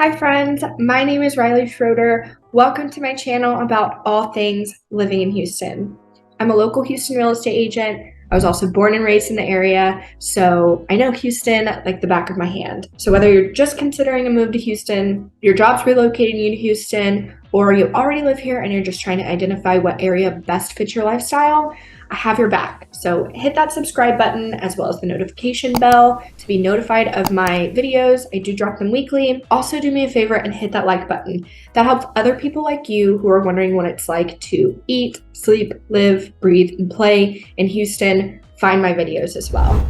Hi friends, my name is Riley Schroeder. Welcome to my channel about all things living in Houston. I'm a local Houston real estate agent. I was also born and raised in the area, so I know Houston like the back of my hand. So whether you're just considering a move to Houston, your job's relocating you to Houston, or you already live here and you're just trying to identify what area best fits your lifestyle, I have your back. So hit that subscribe button as well as the notification bell to be notified of my videos. I do drop them weekly. Also do me a favor and hit that like button. That helps other people like you who are wondering what it's like to eat, sleep, live, breathe, and play in Houston find my videos as well.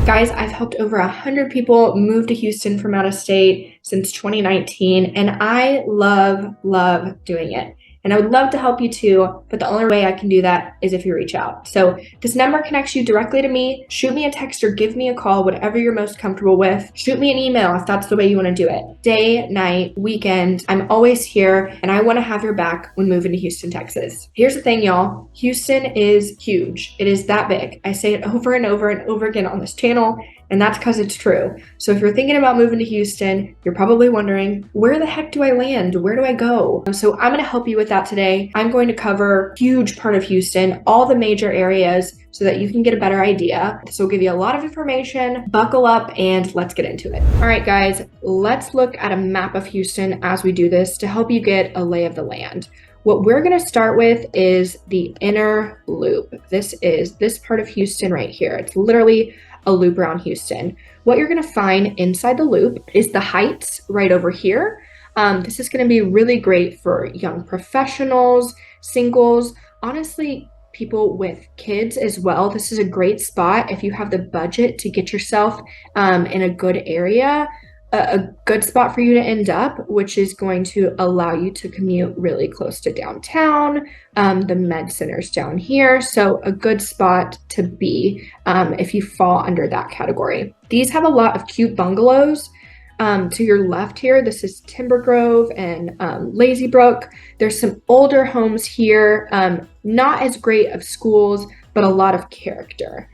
Guys, I've helped over 100 people move to Houston from out of state since 2019, and I love doing it. And I would love to help you too, but the only way I can do that is if you reach out. So this number connects you directly to me. Shoot me a text or give me a call, whatever you're most comfortable with. Shoot me an email if that's the way you want to do it. Day, night, weekend, I'm always here, and I want to have your back when moving to Houston, Texas. Here's the thing, y'all. Houston is huge. It is that big. I say it over and over and over again on this channel, and that's because it's true. So if you're thinking about moving to Houston, you're probably wondering, where the heck do I land? Where do I go? So I'm going to help you with that today. I'm going to cover a huge part of Houston, all the major areas, so that you can get a better idea. This will give you a lot of information. Buckle up and let's get into it. All right, guys, let's look at a map of Houston as we do this to help you get a lay of the land. What we're going to start with is the inner loop. This is this part of Houston right here. It's literally a loop around Houston. What you're going to find inside the loop is the Heights right over here. This is going to be really great for young professionals, singles, honestly, people with kids as well. This is a great spot if you have the budget to get yourself in a good area. A good spot for you to end up, which is going to allow you to commute really close to downtown. The med center's down here, so a good spot to be if you fall under that category. These have a lot of cute bungalows. To your left here, this is Timber Grove and Lazy Brook. There's some older homes here, not as great of schools, but a lot of character.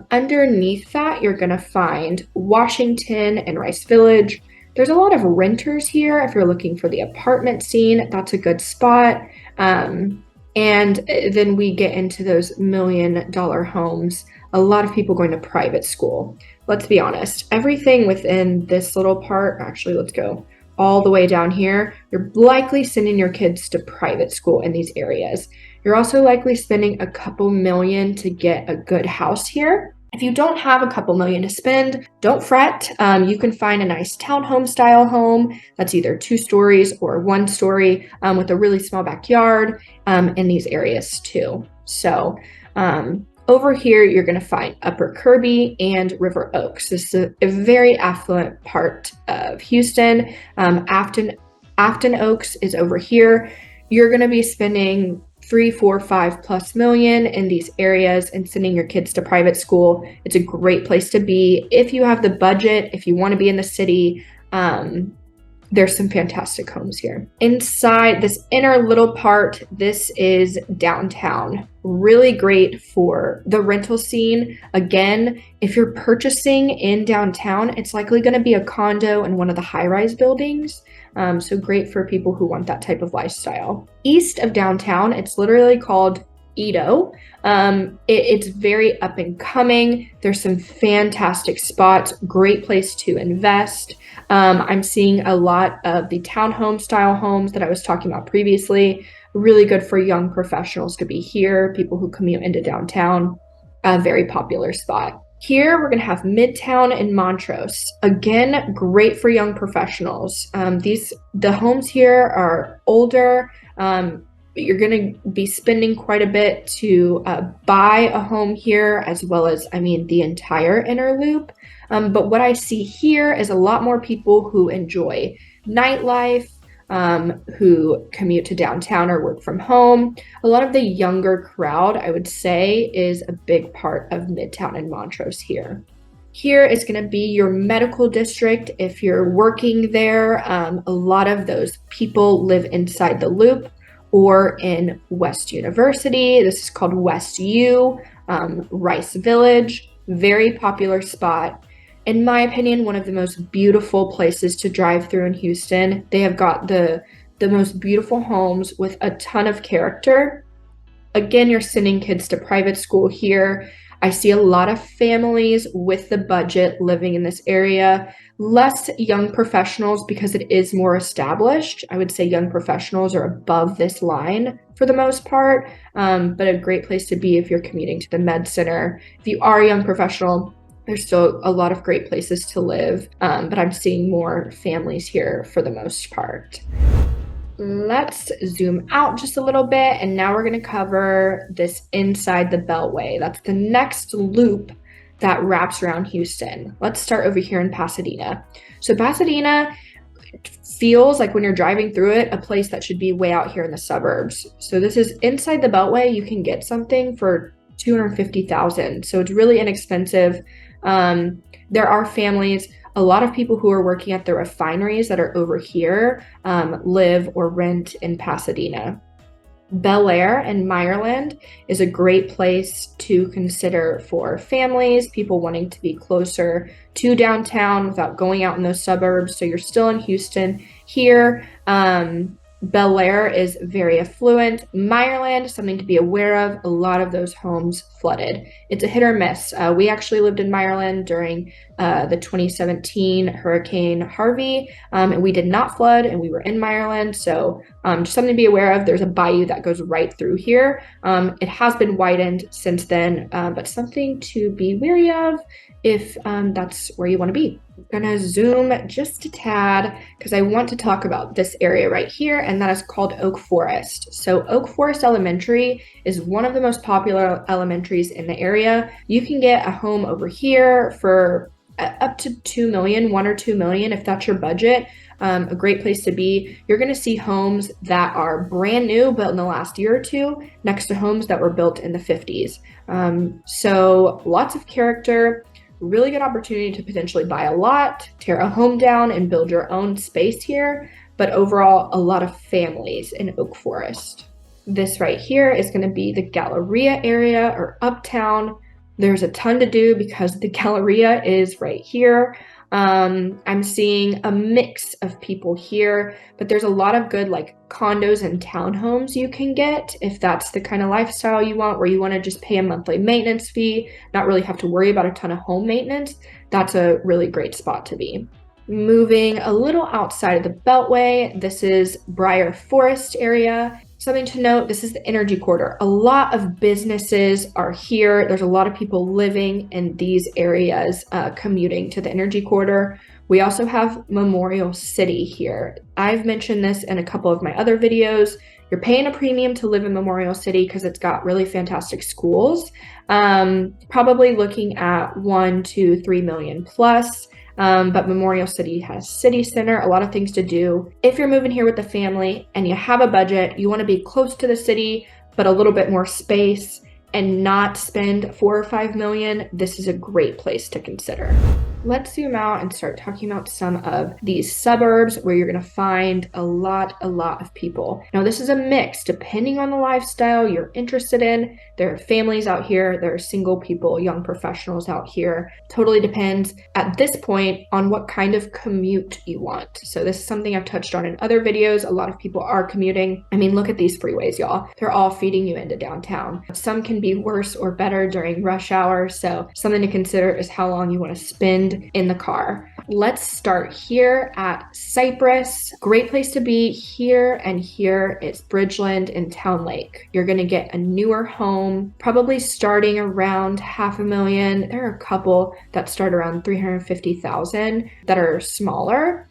Underneath that, you're going to find Washington and Rice Village. There's a lot of renters here. If you're looking for the apartment scene, that's a good spot. And then we get into those $1 million homes. A lot of people going to private school. Let's be honest, everything within this little part, actually, let's go all the way down here. You're likely sending your kids to private school in these areas. You're also likely spending a couple million to get a good house here. If you don't have a couple million to spend, don't fret. You can find a nice townhome style home that's either 2 stories or 1 story with a really small backyard in these areas too. So over here, you're going to find Upper Kirby and River Oaks. This is a very affluent part of Houston. Afton Oaks is over here. You're going to be spending 3, 4, 5+ million in these areas and sending your kids to private school. It's a great place to be if you have the budget, if you want to be in the city. There's some fantastic homes here. Inside this inner little part, this is downtown. Really great for the rental scene. Again, if you're purchasing in downtown, it's likely going to be a condo in one of the high-rise buildings. So great for people who want that type of lifestyle. East of downtown, it's literally called Edo. It's very up and coming. There's some fantastic spots, great place to invest. I'm seeing a lot of the townhome style homes that I was talking about previously. Really good for young professionals to be here, people who commute into downtown. A very popular spot. Here, we're going to have Midtown and Montrose. Again, great for young professionals. The homes here are older. You're going to be spending quite a bit to buy a home here, as well as, the entire inner loop. But what I see here is a lot more people who enjoy nightlife, who commute to downtown or work from home. A lot of the younger crowd, I would say, is a big part of Midtown and Montrose here. Here is going to be your medical district. If you're working there, a lot of those people live inside the loop, or in West University. This is called West U, Rice Village, very popular spot. In my opinion, one of the most beautiful places to drive through in Houston. They have got the most beautiful homes with a ton of character. Again, you're sending kids to private school here. I see a lot of families with the budget living in this area, less young professionals because it is more established. I would say young professionals are above this line for the most part, but a great place to be if you're commuting to the med center. If you are a young professional, there's still a lot of great places to live, but I'm seeing more families here for the most part. Let's zoom out just a little bit, and now we're going to cover this inside the beltway. That's the next loop that wraps around Houston. Let's start over here in Pasadena. So Pasadena feels like when you're driving through it, a place that should be way out here in the suburbs. So this is inside the beltway. You can get something for $250,000. So it's really inexpensive. There are families. A lot of people who are working at the refineries that are over here live or rent in Pasadena. Bel Air and Meyerland is a great place to consider for families, people wanting to be closer to downtown without going out in those suburbs. So you're still in Houston here. Bel Air is very affluent. Meyerland, something to be aware of. A lot of those homes flooded. It's a hit or miss. We actually lived in Meyerland during the 2017 Hurricane Harvey, and we did not flood, and we were in Meyerland. So just something to be aware of. There's a bayou that goes right through here. It has been widened since then, but something to be wary of if that's where you want to be. I'm gonna zoom just a tad because I want to talk about this area right here, and that is called Oak Forest. So Oak Forest Elementary is one of the most popular elementaries in the area. You can get a home over here for up to $2 million, $1 or $2 million if that's your budget. A great place to be. You're going to see homes that are brand new, built in the last year or two, next to homes that were built in the 50s. So lots of character. Really good opportunity to potentially buy a lot, tear a home down, and build your own space here. But overall, a lot of families in Oak Forest. This right here is going to be the Galleria area or Uptown. There's a ton to do because the Galleria is right here. I'm seeing a mix of people here, but there's a lot of good like condos and townhomes you can get if that's the kind of lifestyle you want, where you want to just pay a monthly maintenance fee, not really have to worry about a ton of home maintenance. That's a really great spot to be. Moving a little outside of the Beltway, this is Briar Forest area. Something to note, this is the energy corridor. A lot of businesses are here. There's a lot of people living in these areas, commuting to the energy corridor. We also have Memorial City here. I've mentioned this in a couple of my other videos. You're paying a premium to live in Memorial City because it's got really fantastic schools. Probably looking at 1 to 3 million plus. But Memorial City has city center, a lot of things to do. If you're moving here with the family and you have a budget, you want to be close to the city, but a little bit more space and not spend 4 or 5 million, this is a great place to consider. Let's zoom out and start talking about some of these suburbs where you're going to find a lot of people. Now, this is a mix depending on the lifestyle you're interested in. There are families out here, there are single people, young professionals out here. Totally depends at this point on what kind of commute you want. So this is something I've touched on in other videos. A lot of people are commuting. I mean, look at these freeways, y'all. They're all feeding you into downtown. Some can be worse or better during rush hour. So something to consider is how long you want to spend in the car. Let's start here at Cypress. Great place to be here, and here it's Bridgeland and Town Lake. You're going to get a newer home, probably starting around $500,000. There are a couple that start around $350,000 that are smaller.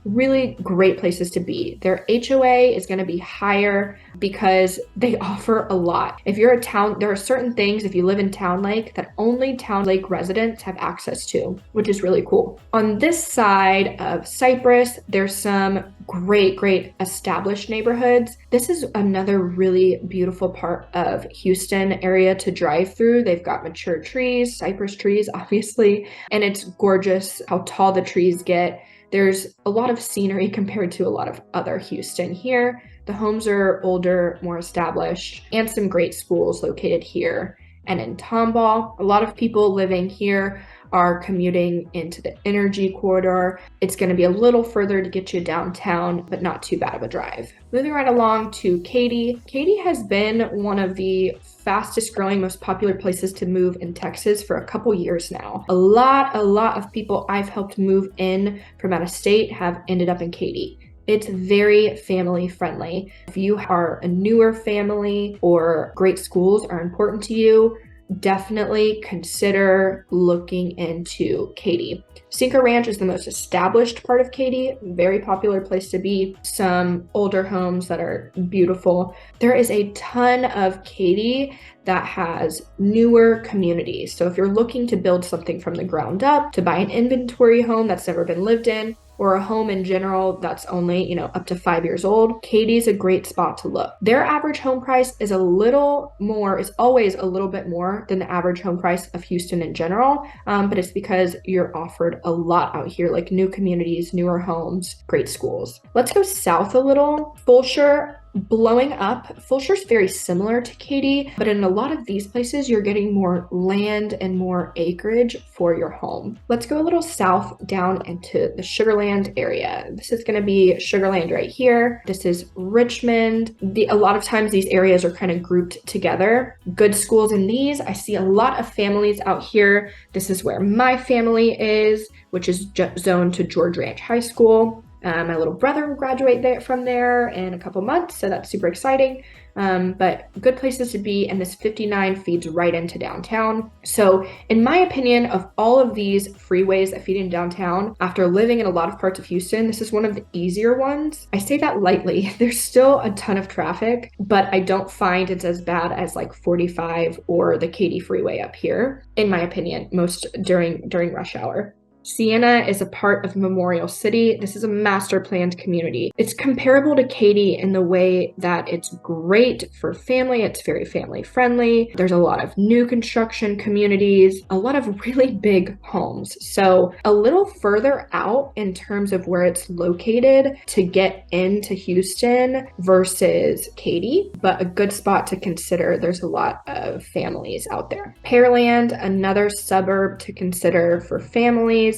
Really great places to be. Their HOA is going to be higher because they offer a lot. If you're a town, there are certain things if you live in Town Lake that only Town Lake residents have access to, which is really cool. On this side of Cypress, there's some great established neighborhoods. This is another really beautiful part of Houston area to drive through. They've got mature trees, cypress trees, obviously, and it's gorgeous how tall the trees get. There's a lot of scenery compared to a lot of other Houston here. The homes are older, more established, and some great schools located here and in Tomball. A lot of people living here are commuting into the energy corridor. It's going to be a little further to get you downtown, but not too bad of a drive. Moving right along to Katy. Katy has been one of the fastest growing, most popular places to move in Texas for a couple years now. A lot of people I've helped move in from out of state have ended up in Katy. It's very family friendly. If you are a newer family or great schools are important to you, definitely consider looking into Katy. Cinco Ranch is the most established part of Katy, very popular place to be. Some older homes that are beautiful. There is a ton of Katy that has newer communities. So if you're looking to build something from the ground up, to buy an inventory home that's never been lived in, or a home in general that's only, up to 5 years old, Katy's a great spot to look. Their average home price is always a little bit more than the average home price of Houston in general, but it's because you're offered a lot out here, like new communities, newer homes, great schools. Let's go south a little. Fulshire, blowing up. Fulshire's very similar to Katy, but in a lot of these places, you're getting more land and more acreage for your home. Let's go a little south down into the Sugarland area. This is going to be Sugarland right here. This is Richmond. A lot of times these areas are kind of grouped together. Good schools in these. I see a lot of families out here. This is where my family is, which is zoned to George Ranch High School. My little brother will graduate from there in a couple months, so that's super exciting. But good places to be, and this 59 feeds right into downtown. So in my opinion, of all of these freeways that feed in downtown, after living in a lot of parts of Houston, this is one of the easier ones. I say that lightly. There's still a ton of traffic, but I don't find it's as bad as like 45 or the Katy freeway up here, in my opinion, most during rush hour. Sienna is a part of Memorial City. This is a master planned community. It's comparable to Katy in the way that it's great for family. It's very family friendly. There's a lot of new construction communities, a lot of really big homes. So a little further out in terms of where it's located to get into Houston versus Katy, but a good spot to consider. There's a lot of families out there. Pearland, another suburb to consider for families.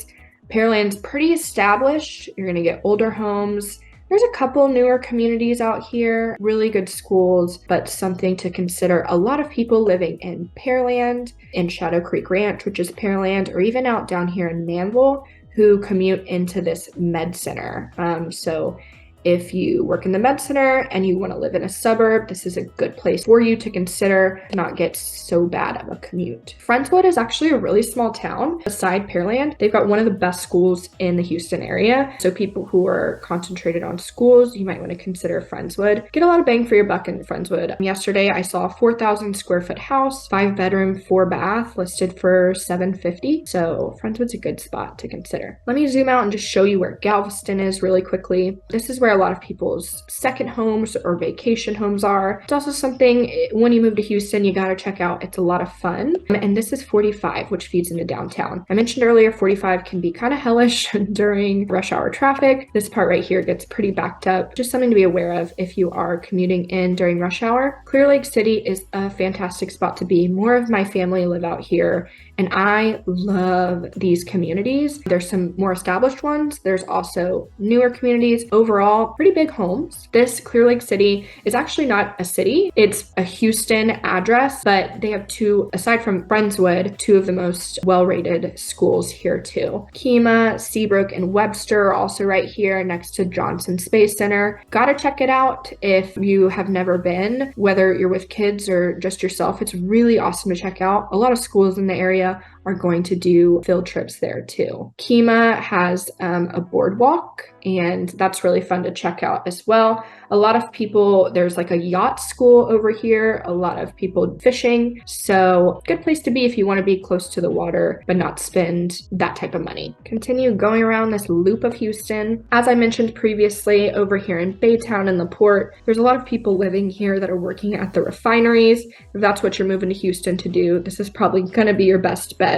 Pearland's pretty established. You're going to get older homes. There's a couple newer communities out here, really good schools, but something to consider. A lot of people living in Pearland, in Shadow Creek Ranch, which is Pearland, or even out down here in Manville, who commute into this med center. So if you work in the med center and you want to live in a suburb, this is a good place for you to consider to not get so bad of a commute. Friendswood is actually a really small town. Beside Pearland, they've got one of the best schools in the Houston area. So people who are concentrated on schools, you might want to consider Friendswood. Get a lot of bang for your buck in Friendswood. Yesterday, I saw a 4,000 square foot house, 5 bedroom, 4 bath, listed for $750. So Friendswood's a good spot to consider. Let me zoom out and just show you where Galveston is really quickly. This is where a lot of people's second homes or vacation homes are. It's also something when you move to Houston, you got to check out. It's a lot of fun. And this is 45, which feeds into downtown. I mentioned earlier, 45 can be kind of hellish during rush hour traffic. This part right here gets pretty backed up. Just something to be aware of if you are commuting in during rush hour. Clear Lake City is a fantastic spot to be. More of my family live out here, and I love these communities. There's some more established ones. There's also newer communities. Overall, pretty big homes. This Clear Lake City is actually not a city. It's a Houston address, but they have two, aside from Friendswood, two of the most well-rated schools here too. Kemah, Seabrook, and Webster are also right here next to Johnson Space Center. Gotta check it out if you have never been, whether you're with kids or just yourself. It's really awesome to check out. A lot of schools in the area are going to do field trips there too. Kemah has a boardwalk, and that's really fun to check out as well. A lot of people, there's like a yacht school over here, a lot of people fishing. So good place to be if you want to be close to the water, but not spend that type of money. Continue going around this loop of Houston. As I mentioned previously, over here in Baytown and the port, there's a lot of people living here that are working at the refineries. If that's what you're moving to Houston to do, this is probably going to be your best bet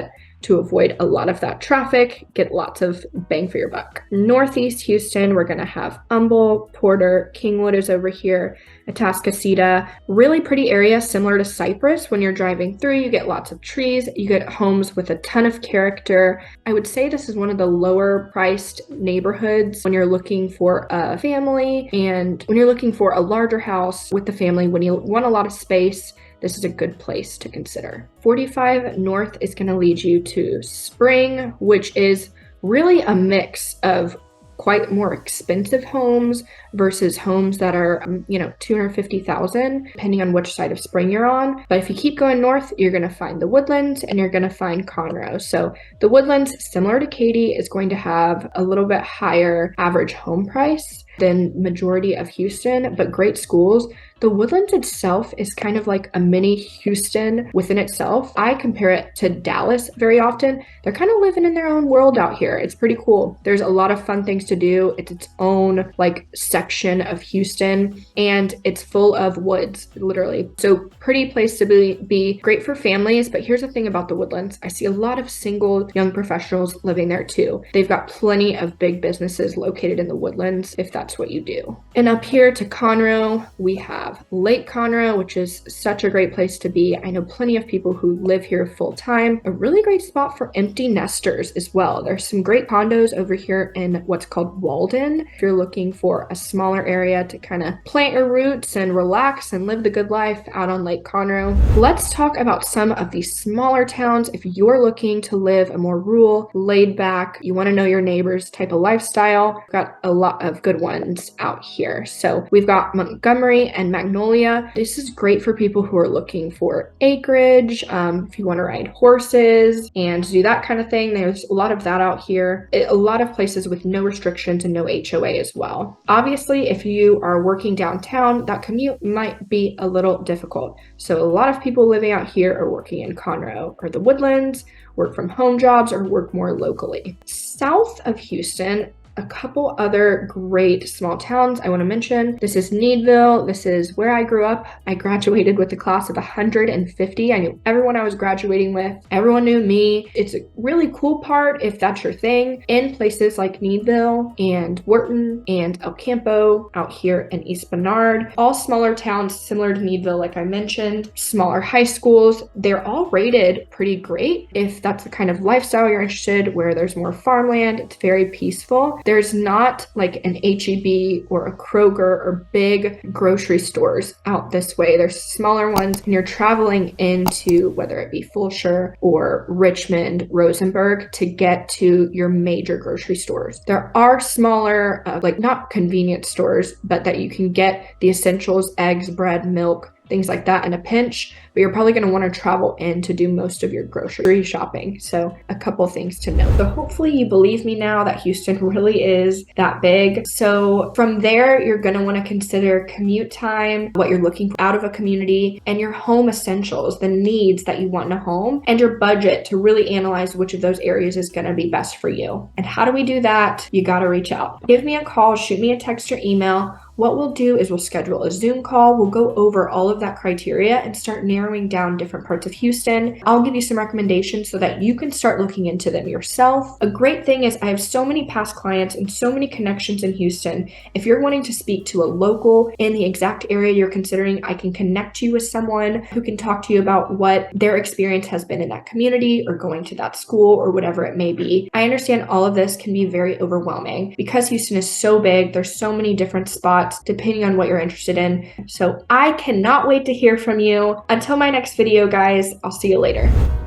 to avoid a lot of that traffic, get lots of bang for your buck. Northeast Houston, we're gonna have Humble, Porter, Kingwood is over here, Atascocita, really pretty area similar to Cypress. When you're driving through, you get lots of trees, you get homes with a ton of character. I would say this is one of the lower priced neighborhoods when you're looking for a family and when you're looking for a larger house with the family, when you want a lot of space. This is a good place to consider. 45 North is going to lead you to Spring, which is really a mix of quite more expensive homes versus homes that are, $250,000, depending on which side of Spring you're on. But if you keep going north, you're going to find the Woodlands and you're going to find Conroe. So the Woodlands, similar to Katy, is going to have a little bit higher average home price than majority of Houston, but great schools. The Woodlands itself is kind of like a mini Houston within itself. I compare it to Dallas very often. They're kind of living in their own world out here. It's pretty cool. There's a lot of fun things to do. It's its own like section of Houston, and it's full of woods, literally. So pretty place to be, great for families. But here's the thing about the Woodlands. I see a lot of single young professionals living there too. They've got plenty of big businesses located in the Woodlands if that's what you do. And up here to Conroe, we have Lake Conroe, which is such a great place to be. I know plenty of people who live here full time. A really great spot for empty nesters as well. There's some great condos over here in what's called Walden. If you're looking for a smaller area to kind of plant your roots and relax and live the good life out on Lake Conroe. Let's talk about some of these smaller towns. If you're looking to live a more rural, laid back, you want to know your neighbors type of lifestyle, we've got a lot of good ones out here. So we've got Montgomery and Magnolia. This is great for people who are looking for acreage, if you want to ride horses and do that kind of thing. There's a lot of that out here. A lot of places with no restrictions and no HOA as well. Obviously, if you are working downtown, that commute might be a little difficult. So a lot of people living out here are working in Conroe or the Woodlands, work from home jobs, or work more locally. South of Houston, a couple other great small towns I want to mention. This is Needville. This is where I grew up. I graduated with a class of 150. I knew everyone I was graduating with. Everyone knew me. It's a really cool part if that's your thing. In places like Needville and Wharton and El Campo out here in East Bernard, all smaller towns similar to Needville, like I mentioned, smaller high schools. They're all rated pretty great if that's the kind of lifestyle you're interested, where there's more farmland. It's very peaceful. There's not like an H-E-B or a Kroger or big grocery stores out this way. There's smaller ones, and you're traveling into whether it be Fulshire or Richmond, Rosenberg to get to your major grocery stores. There are smaller, like not convenience stores, but that you can get the essentials, eggs, bread, milk, things like that in a pinch, but you're probably going to want to travel in to do most of your grocery shopping. So a couple things to note. So hopefully you believe me now that Houston really is that big. So from there, you're going to want to consider commute time, what you're looking for out of a community, and your home essentials, the needs that you want in a home, and your budget to really analyze which of those areas is going to be best for you. And how do we do that? You got to reach out. Give me a call, shoot me a text or email. What we'll do is we'll schedule a Zoom call. We'll go over all of that criteria and start narrowing down different parts of Houston. I'll give you some recommendations so that you can start looking into them yourself. A great thing is I have so many past clients and so many connections in Houston. If you're wanting to speak to a local in the exact area you're considering, I can connect you with someone who can talk to you about what their experience has been in that community or going to that school or whatever it may be. I understand all of this can be very overwhelming because Houston is so big. There's so many different spots depending on what you're interested in. So I cannot wait to hear from you. Until my next video, guys, I'll see you later.